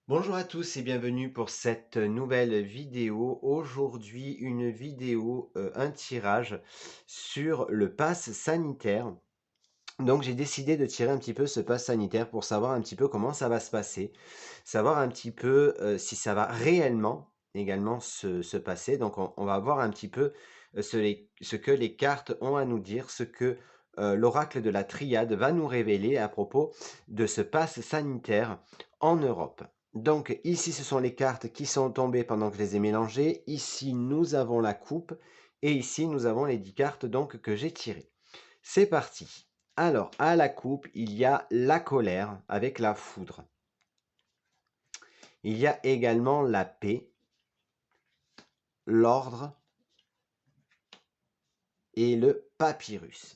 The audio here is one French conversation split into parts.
Bonjour à tous et bienvenue pour cette nouvelle vidéo. Aujourd'hui, une vidéo, un tirage sur le pass sanitaire. Donc j'ai décidé de tirer un petit peu ce pass sanitaire pour savoir un petit peu comment ça va se passer, savoir un petit peu, si ça va réellement également se passer. Donc on va voir un petit peu, ce que les cartes ont à nous dire, ce que, l'oracle de la Triade va nous révéler à propos de ce pass sanitaire en Europe. Donc ici, ce sont les cartes qui sont tombées pendant que je les ai mélangées. Ici, nous avons la coupe et ici, nous avons les 10 cartes donc que j'ai tirées. C'est parti. Alors, à la coupe, il y a la colère avec la foudre. Il y a également la paix, l'ordre et le papyrus.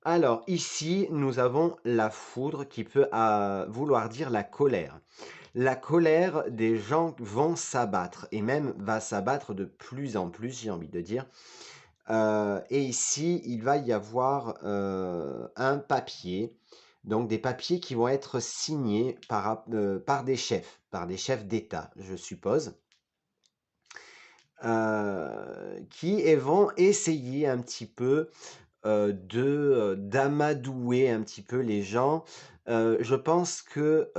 Alors ici, nous avons la foudre qui peut vouloir dire la colère. La colère des gens vont s'abattre et même va s'abattre de plus en plus, j'ai envie de dire. Et ici, il va y avoir un papier, donc des papiers qui vont être signés par des chefs d'État, je suppose, qui vont essayer un petit peu d'amadouer un petit peu les gens. Je pense que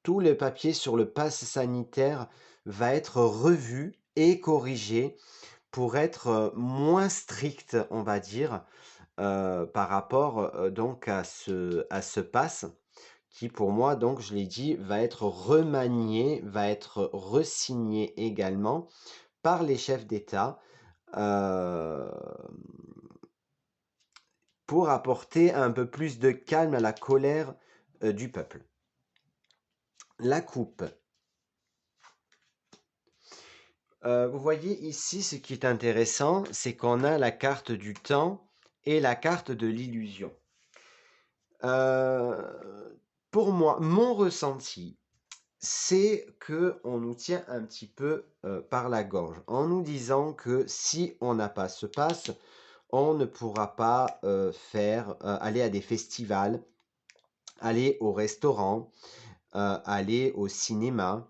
tout le papier sur le pass sanitaire va être revu et corrigé pour être, moins strict, on va dire, par rapport, donc à ce pass qui pour moi, donc je l'ai dit, va être remanié, va être resigné également par les chefs d'État, hem, pour apporter un peu plus de calme à la colère, du peuple. La coupe. Vous voyez ici, ce qui est intéressant, c'est qu'on a la carte du temps et la carte de l'illusion. Pour moi, mon ressenti, c'est que on nous tient un petit peu, par la gorge, en nous disant que si on n'a pas ce pass, on ne pourra pas, aller à des festivals, aller au restaurant, aller au cinéma,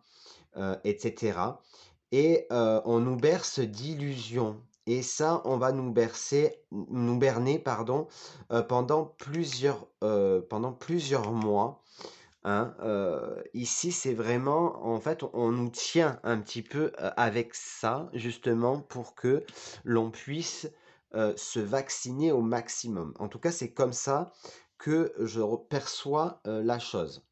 et cetera et on nous berce d'illusions et ça, on va nous berner pardon, pendant plusieurs mois, hein. Ici, c'est vraiment en fait, on nous tient un petit peu, avec ça, justement pour que l'on puisse, se vacciner au maximum. En tout cas, c'est comme ça que je perçois, la chose.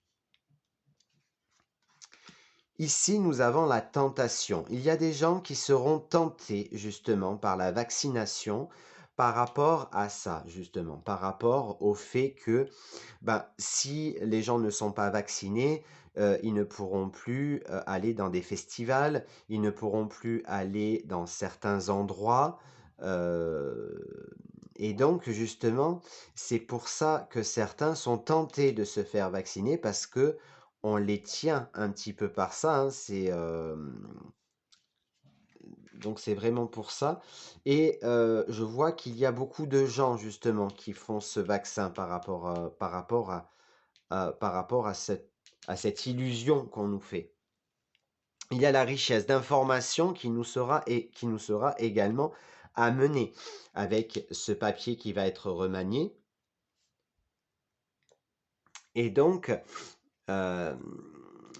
Ici, nous avons la tentation. Il y a des gens qui seront tentés justement par la vaccination par rapport à ça, justement, par rapport au fait que ben, si les gens ne sont pas vaccinés, ils ne pourront plus aller dans des festivals, ils ne pourront plus aller dans certains endroits. euh, et donc, justement, c'est pour ça que certains sont tentés de se faire vacciner parce que on les tient un petit peu par ça, hein, donc c'est vraiment pour ça et je vois qu'il y a beaucoup de gens justement qui font ce vaccin par rapport à cette illusion qu'on nous fait. Il y a la richesse d'informations qui nous sera également amenée avec ce papier qui va être remanié et donc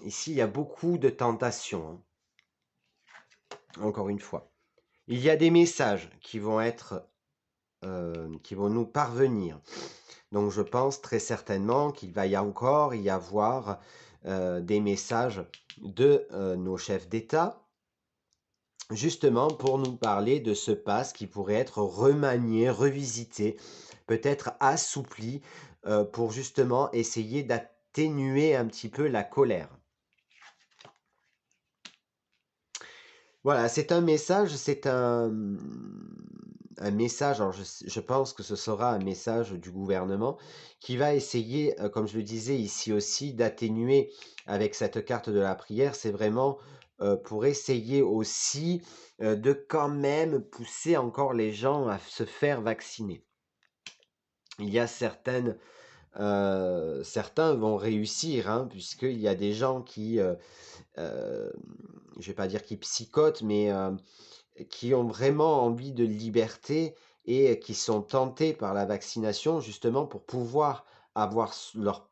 ici, il y a beaucoup de tentations, hein, encore une fois. Il y a des messages qui vont nous parvenir. Donc, je pense très certainement qu'il va encore y avoir des messages de nos chefs d'État, justement pour nous parler de ce pass qui pourrait être remanié, revisité, peut-être assoupli, pour justement essayer d'atténuer un petit peu la colère. Voilà, c'est un message, un message, alors je pense que ce sera un message du gouvernement qui va essayer, comme je le disais ici aussi, d'atténuer avec cette carte de la prière. C'est vraiment pour essayer aussi de quand même pousser encore les gens à se faire vacciner. Il y a certaines Certains vont réussir, hein, puisqu'il y a des gens qui, euh, je vais pas dire qui psychotent, mais qui ont vraiment envie de liberté et qui sont tentés par la vaccination justement pour pouvoir avoir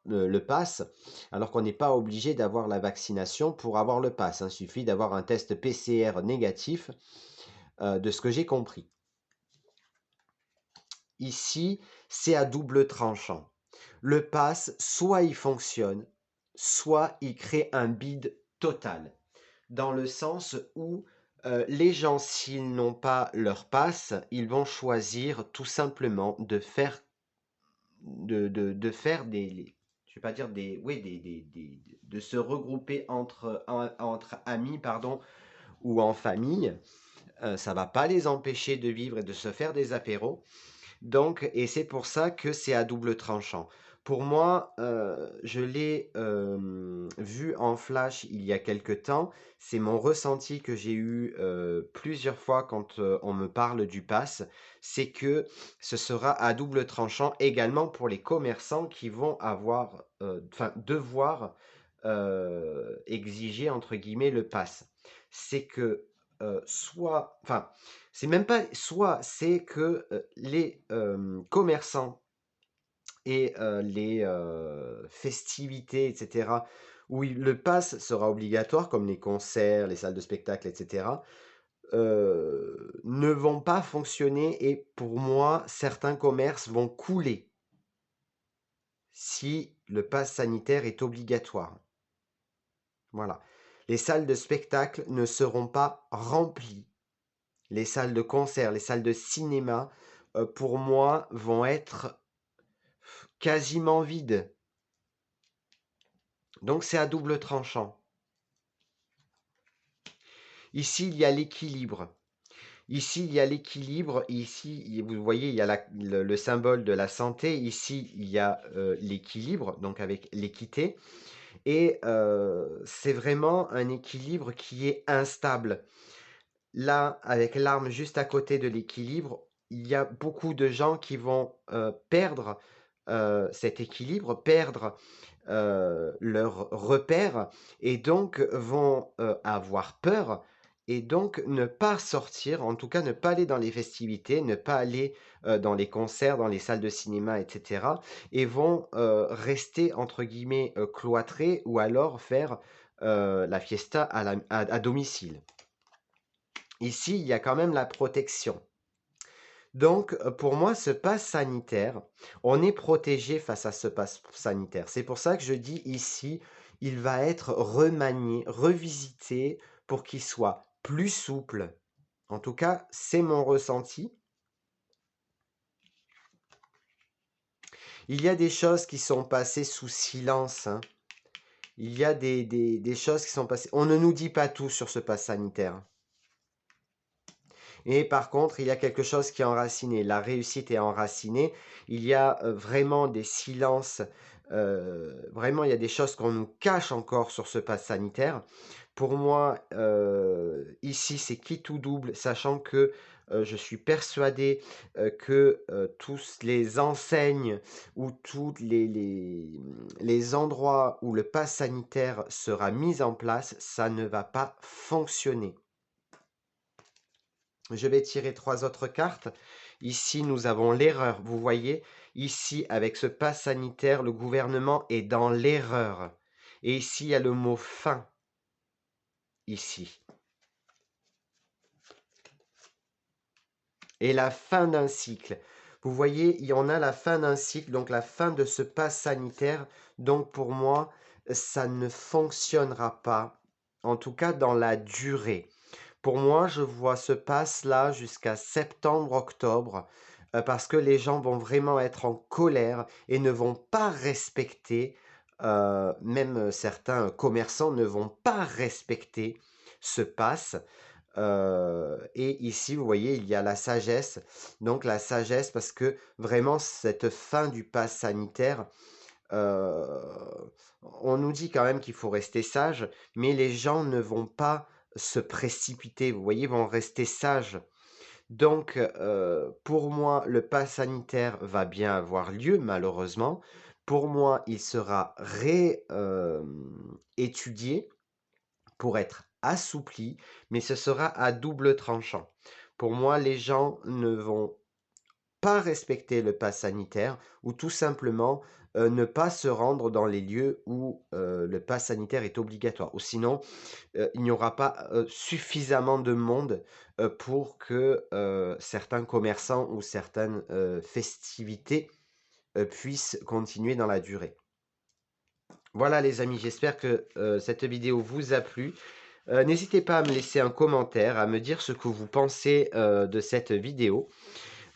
le pass, alors qu'on n'est pas obligé d'avoir la vaccination pour avoir le pass, hein. Il suffit d'avoir un test PCR négatif, de ce que j'ai compris. Ici, c'est à double tranchant. Le pass, soit il fonctionne, soit il crée un bide total, dans le sens où les gens, s'ils n'ont pas leur pass, ils vont choisir tout simplement de faire je vais pas dire des, oui, de se regrouper entre amis, pardon, ou en famille. Ça va pas les empêcher de vivre et de se faire des apéros. Donc, et c'est pour ça que c'est à double tranchant. Pour moi, je l'ai vu en flash il y a quelque temps. C'est mon ressenti que j'ai eu plusieurs fois quand on me parle du pass. C'est que ce sera à double tranchant également pour les commerçants qui vont avoir, enfin, devoir exiger entre guillemets le pass. C'est que soit, enfin, c'est même pas soit, c'est que les commerçants et les festivités, etc., où le pass sera obligatoire, comme les concerts, les salles de spectacle, etc., ne vont pas fonctionner et pour moi, certains commerces vont couler si le pass sanitaire est obligatoire. Voilà. Les salles de spectacle ne seront pas remplies. Les salles de concert, les salles de cinéma, pour moi, vont être quasiment vides. Donc c'est à double tranchant. Ici, il y a l'équilibre. Ici, il y a l'équilibre. Ici, vous voyez, il y a le symbole de la santé. Ici, il y a l'équilibre, donc avec l'équité. Et c'est vraiment un équilibre qui est instable. Là, avec l'arme juste à côté de l'équilibre, il y a beaucoup de gens qui vont perdre cet équilibre, perdre leur repère et donc vont avoir peur et donc ne pas sortir, en tout cas ne pas aller dans les festivités, ne pas aller dans les concerts, dans les salles de cinéma, etc. et vont rester entre guillemets cloîtrés ou alors faire la fiesta à domicile. Ici, il y a quand même la protection. Donc, pour moi, ce pass sanitaire, on est protégé face à ce pass sanitaire. C'est pour ça que je dis ici, il va être remanié, revisité pour qu'il soit plus souple. En tout cas, c'est mon ressenti. Il y a des choses qui sont passées sous silence, hein. Il y a des choses qui sont passées. On ne nous dit pas tout sur ce pass sanitaire. Et par contre, il y a quelque chose qui est enraciné. La réussite est enracinée. Il y a vraiment des silences. Vraiment, il y a des choses qu'on nous cache encore sur ce pass sanitaire. Pour moi, ici, c'est qui tout double, sachant que je suis persuadé que tous les enseignes ou tous les endroits où le pass sanitaire sera mis en place, ça ne va pas fonctionner. Je vais tirer 3 autres cartes. Ici, nous avons l'erreur. Vous voyez, ici, avec ce pass sanitaire, le gouvernement est dans l'erreur. Et ici, il y a le mot fin. Ici. Et la fin d'un cycle. Vous voyez, il y en a la fin d'un cycle, donc la fin de ce pass sanitaire. Donc pour moi, ça ne fonctionnera pas, en tout cas dans la durée. Pour moi, je vois ce pass-là jusqu'à septembre-octobre, parce que les gens vont vraiment être en colère et ne vont pas respecter, même certains commerçants ne vont pas respecter ce pass. Et ici, vous voyez, il y a la sagesse. Donc la sagesse, parce que vraiment, cette fin du pass sanitaire, euh, on nous dit quand même qu'il faut rester sage, mais les gens ne vont pas se précipiter, vous voyez, vont rester sages. Donc, pour moi, le pass sanitaire va bien avoir lieu, malheureusement, Pour moi, il sera étudié pour être assoupli, mais ce sera à double tranchant. Pour moi, les gens ne vont pas respecter le pass sanitaire ou tout simplement ne pas se rendre dans les lieux où le pass sanitaire est obligatoire. Ou sinon, il n'y aura pas suffisamment de monde pour que certains commerçants ou certaines festivités puissent continuer dans la durée. Voilà les amis, j'espère que cette vidéo vous a plu. N'hésitez pas à me laisser un commentaire, à me dire ce que vous pensez de cette vidéo,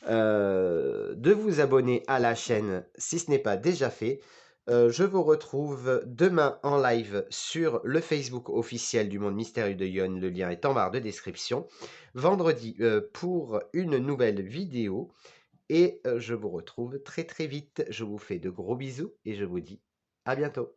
de vous abonner à la chaîne si ce n'est pas déjà fait. Je vous retrouve demain en live sur le Facebook officiel du Monde Mystérieux de Yon, le lien est en barre de description. Vendredi pour une nouvelle vidéo et je vous retrouve très très vite. Je vous fais de gros bisous et je vous dis à bientôt.